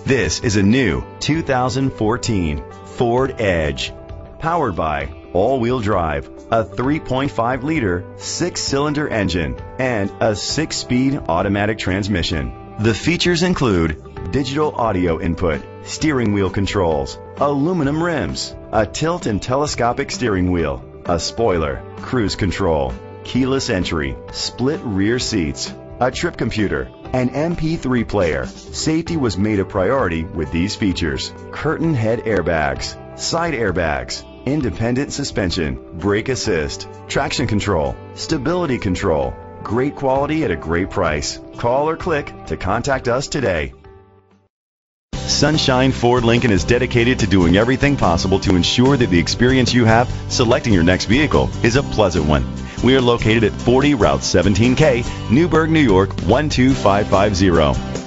This is a new 2014 Ford Edge, powered by all-wheel drive, a 3.5-liter 6-cylinder engine, and a 6-speed automatic transmission. The features include digital audio input, steering wheel controls, aluminum rims, a tilt and telescopic steering wheel, a spoiler, cruise control, keyless entry, split rear seats, a trip computer, an MP3 player. Safety was made a priority with these features: curtain head airbags, side airbags, independent suspension, brake assist, traction control, stability control. Great quality at a great price. Call or click to contact us today. Sunshine Ford Lincoln is dedicated to doing everything possible to ensure that the experience you have selecting your next vehicle is a pleasant one. We are located at 40 Route 17K, Newburgh, New York 12550.